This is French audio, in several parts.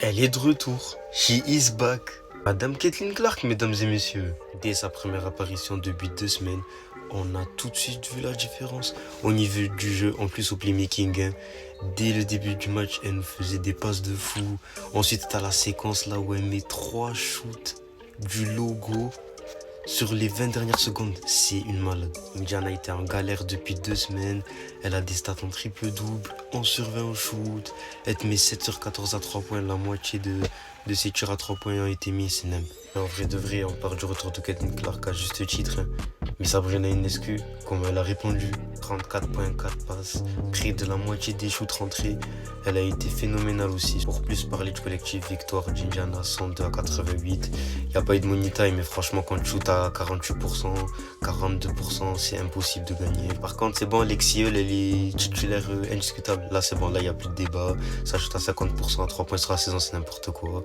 Elle est de retour. She is back. Madame Caitlin Clark, mesdames et messieurs. Dès sa première apparition depuis 2 semaines, on a tout de suite vu la différence au niveau du jeu, en plus au playmaking. Dès le début du match, elle nous faisait des passes de fou. Ensuite, t'as la séquence là où elle met 3 shoots du logo sur les 20 dernières secondes. C'est une malade. Indiana était en galère depuis 2 semaines. Elle a des stats en triple-double, en sur 20 au shoot. Elle te met 7 sur 14 à 3 points. La moitié de ses tirs à 3 points ont été mis, c'est nem. En vrai de vrai, on part du retour de Caitlin Clark à juste titre. Mais Sabrina Ionescu, comme elle a répondu, 34 points, 4 passes, près de la moitié des shoots rentrés. Elle a été phénoménale aussi. Pour plus parler du collectif, victoire d'Indiana 102 à 88. Il n'y a pas eu de money time, mais franchement, quand tu shoots à 48%, 42%, c'est impossible de gagner. Par contre, c'est bon, Lexi Hull, elle est titulaire indiscutable. Là, c'est bon, là, il n'y a plus de débat. Ça shoot à 50% à 3 points sur la saison, c'est n'importe quoi.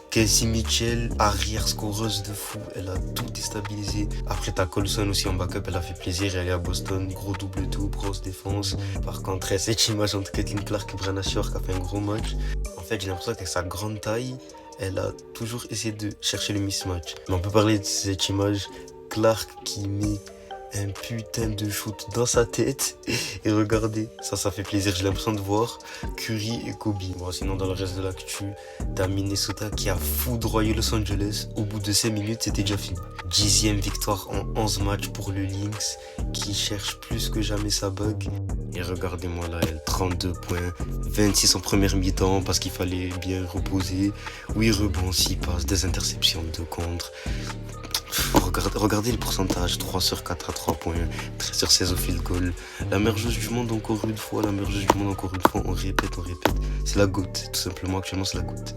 Casey Mitchell, arrière scoreuse de fou, elle a tout déstabilisé. Après, t'as Colson aussi en backup, elle a fait plaisir, elle est à Boston, gros double-double, grosse défense. Par contre, cette image entre Caitlin Clark et Brianna Stewart qui a fait un gros match. En fait, j'ai l'impression qu'avec sa grande taille, elle a toujours essayé de chercher le mismatch. Mais on peut parler de cette image, Clark qui met un putain de shoot dans sa tête. Et regardez, ça fait plaisir. J'ai l'impression de voir Curry et Kobe. Bon, sinon, dans le reste de l'actu, t'as Minnesota qui a foudroyé Los Angeles. Au bout de 5 minutes, c'était déjà fini. 10e victoire en 11 matchs pour le Lynx qui cherche plus que jamais sa bug. Et regardez-moi là, elle 32 points, 26 en première mi-temps parce qu'il fallait bien reposer. 8 rebonds, 6 passes, des interceptions, 2 contre. Regardez le pourcentage, 3 sur 4 à 3 points, 13 sur 16 au field goal. La meilleure joueuse du monde encore une fois, on répète. C'est la GOAT, tout simplement, actuellement c'est la GOAT.